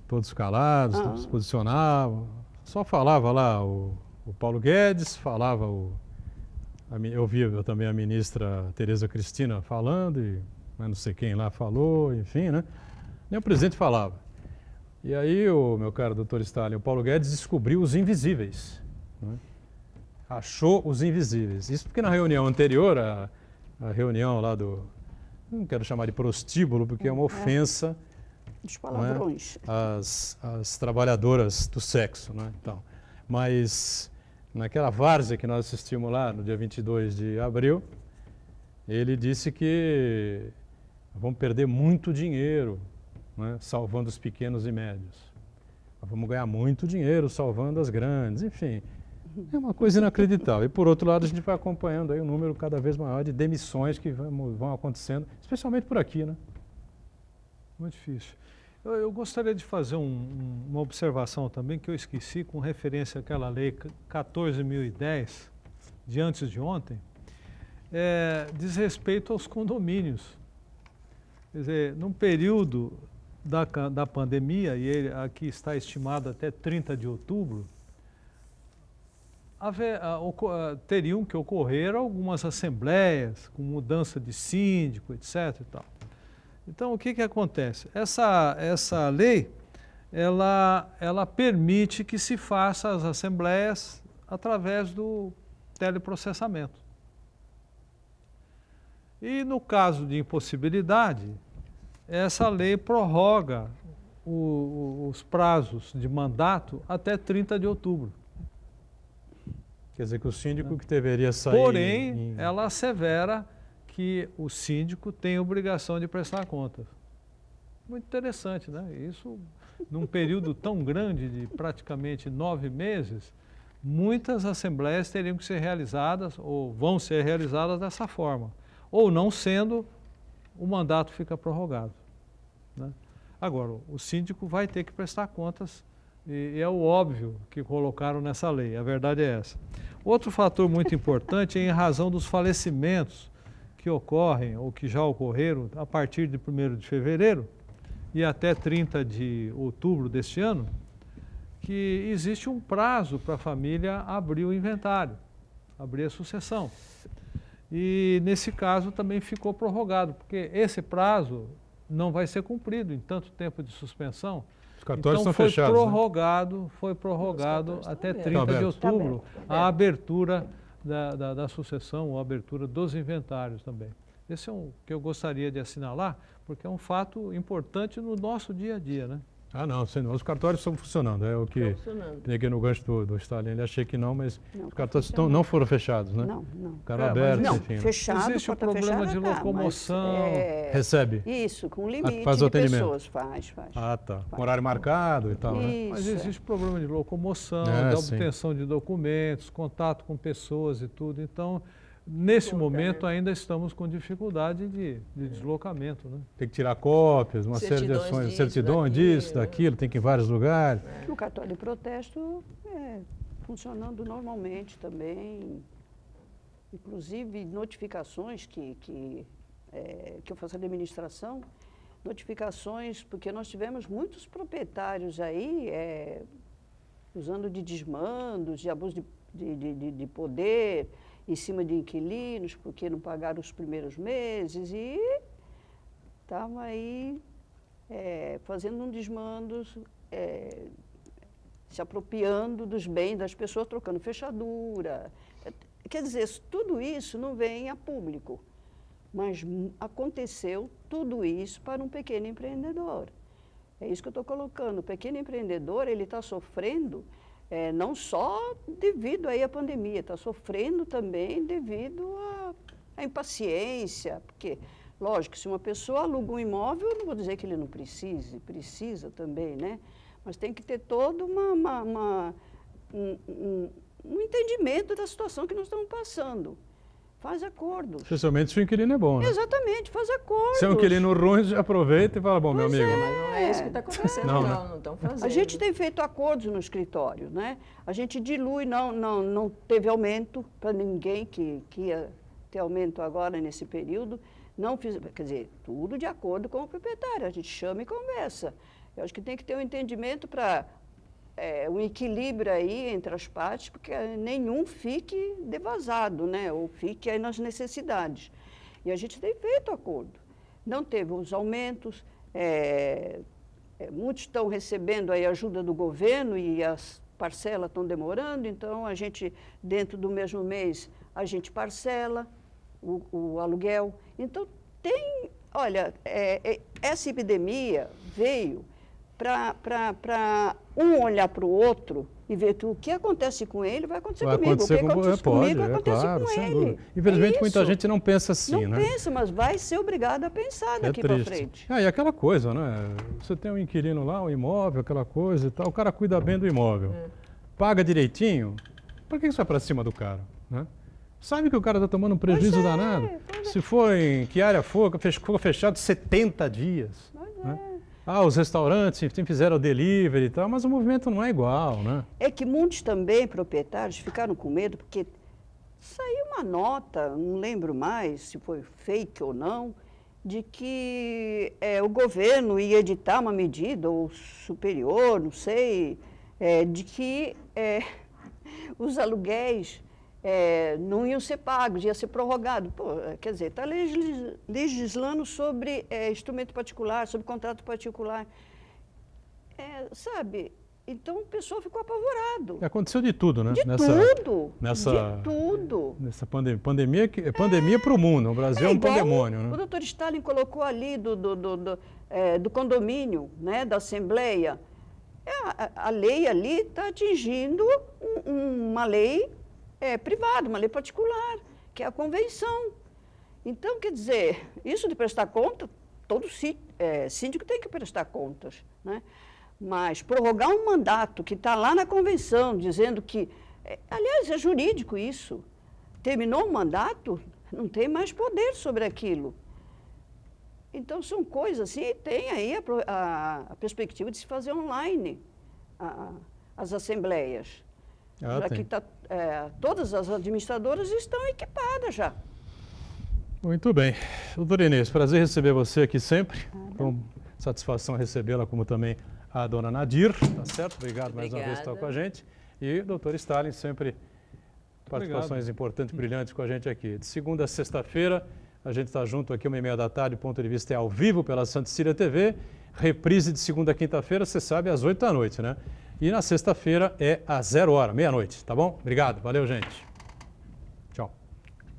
Todos calados, todos se posicionavam. Só falava lá o Paulo Guedes, falava eu via também a ministra Tereza Cristina falando, e não sei quem lá falou, enfim, né? Nem o presidente falava. E aí, meu caro doutor Stalin, o Paulo Guedes descobriu os invisíveis, né? Achou os invisíveis. Isso porque na reunião anterior, a reunião lá não quero chamar de prostíbulo, porque é uma ofensa... Dos palavrões. As trabalhadoras do sexo, né? Então, mas naquela várzea que nós assistimos lá no dia 22 de abril, ele disse que vamos perder muito dinheiro, né, salvando os pequenos e médios. Vamos ganhar muito dinheiro salvando as grandes, enfim. É uma coisa inacreditável. E por outro lado, a gente vai acompanhando aí um número cada vez maior de demissões que vão acontecendo, especialmente por aqui, né? Muito difícil. Eu gostaria de fazer uma observação também que eu esqueci com referência àquela lei 14.010 de antes de ontem, diz respeito aos condomínios. Quer dizer, num período da pandemia, e aqui está estimado até 30 de outubro, teriam que ocorrer algumas assembleias com mudança de síndico, etc. E tal. Então, o que acontece? Essa lei, ela permite que se faça as assembleias através do teleprocessamento. E no caso de impossibilidade, essa lei prorroga os prazos de mandato até 30 de outubro. Quer dizer que o síndico que deveria sair... Porém, ela assevera que o síndico tem obrigação de prestar contas. Muito interessante, né? Isso, num período tão grande de praticamente 9 meses, muitas assembleias teriam que ser realizadas, ou vão ser realizadas dessa forma. Ou não sendo, o mandato fica prorrogado, né? Agora, o síndico vai ter que prestar contas, e é o óbvio que colocaram nessa lei, a verdade é essa. Outro fator muito importante é em razão dos falecimentos que ocorrem ou que já ocorreram a partir de 1º de fevereiro e até 30 de outubro deste ano, que existe um prazo para a família abrir o inventário, abrir a sucessão. E nesse caso também ficou prorrogado, porque esse prazo não vai ser cumprido em tanto tempo de suspensão. Os cartórios então estão fechados, foi prorrogado até abertos. 30 de outubro Tá a abertura da sucessão, ou a abertura dos inventários também. Esse é um que eu gostaria de assinalar, porque é um fato importante no nosso dia a dia, né? Ah, não, os cartórios estão funcionando, é o que peguei no gancho do Stalin, ele achei que não, mas Não, os cartórios funcionando. não foram fechados, né? Não. Ficaram mas abertos, Não, enfim. fechado, Existe o porta problema fechada, de locomoção. Recebe? Isso, com limite faz o de atendimento. pessoas, faz. Ah, tá. Com horário marcado e tal, né? Isso, Mas existe problema de locomoção, de sim. obtenção de documentos, contato com pessoas e tudo. Então, nesse momento, ainda estamos com dificuldade de deslocamento, né? Tem que tirar cópias, uma série de Certidões ações, disso, certidão disso, daquilo, tem que ir em vários lugares. O cartório de protesto funcionando normalmente também, inclusive notificações que eu faço a administração, notificações, porque nós tivemos muitos proprietários aí usando de desmandos, de abuso de poder em cima de inquilinos, porque não pagaram os primeiros meses e estavam aí fazendo um desmandos, se apropriando dos bens das pessoas, trocando fechadura. Quer dizer, tudo isso não vem a público, mas aconteceu tudo isso para um pequeno empreendedor. É isso que eu estou colocando. O pequeno empreendedor, ele está sofrendo não só devido aí à pandemia, está sofrendo também devido à impaciência, porque, lógico, se uma pessoa aluga um imóvel, eu não vou dizer que ele não precisa também, né? Mas tem que ter todo um entendimento da situação que nós estamos passando. Faz acordos. Especialmente se o inquilino é bom, né? Exatamente, faz acordos. Se é um inquilino ruim, já aproveita e fala, bom, meu amigo... Mas não é isso que está acontecendo, não estão fazendo. A gente tem feito acordos no escritório, né? A gente dilui, não teve aumento para ninguém que ia ter aumento agora nesse período. Não fiz, quer dizer, tudo de acordo com o proprietário. A gente chama e conversa. Eu acho que tem que ter um entendimento para um equilíbrio aí entre as partes, porque nenhum fique devasado, né? Ou fique aí nas necessidades. E a gente tem feito acordo. Não teve os aumentos, muitos estão recebendo aí ajuda do governo e as parcelas estão demorando, então a gente, dentro do mesmo mês, a gente parcela o aluguel. Então, olha, essa epidemia veio para um olhar para o outro e ver que o que acontece com ele vai acontecer comigo. O que acontece comigo acontece claro, com ele. Dúvida. Infelizmente, muita gente não pensa assim, não né? pensa, mas vai ser obrigado a pensar daqui para frente. E aquela coisa, né? Você tem um inquilino lá, um imóvel, aquela coisa e tal, o cara cuida bem do imóvel, paga direitinho, por que isso vai para cima do cara, né? Sabe que o cara está tomando um prejuízo danado? Se for em que área for, ficou fechado 70 dias. Né? Os restaurantes fizeram o delivery e tal, mas o movimento não é igual, né? É que muitos também, proprietários, ficaram com medo, porque saiu uma nota, não lembro mais se foi fake ou não, de que o governo ia editar uma medida, ou superior, não sei, de que os aluguéis não iam ser pagos, ia ser prorrogado. Pô, quer dizer, está legislando sobre instrumento particular, sobre contrato particular. Sabe? Então o pessoal ficou apavorado. Aconteceu de tudo, né? De tudo. Nessa pandemia para o mundo. O Brasil é um pandemônio, né? O doutor Stalin colocou ali do condomínio, né, da Assembleia. A lei ali está atingindo uma lei privada, uma lei particular, que é a convenção. Então, quer dizer, isso de prestar conta, todo síndico tem que prestar contas, né? Mas prorrogar um mandato que está lá na convenção, dizendo que, aliás, é jurídico isso, terminou o mandato, não tem mais poder sobre aquilo. Então, são coisas assim, e tem aí a perspectiva de se fazer online as assembleias. Já que todas as administradoras estão equipadas já. Muito bem. Doutora Inês, prazer receber você aqui sempre. Com satisfação recebê-la, como também a dona Nadir, tá certo? Obrigado mais uma vez por estar com a gente. E o doutor Stalin, sempre participações importantes, brilhantes com a gente aqui. De segunda a sexta-feira, a gente está junto aqui, 1h30 da tarde, ponto de vista é ao vivo pela Santa Cecília TV. Reprise de segunda a quinta-feira, você sabe, às 8 da noite, né? E na sexta-feira é às 0h, meia-noite, tá bom? Obrigado, valeu, gente.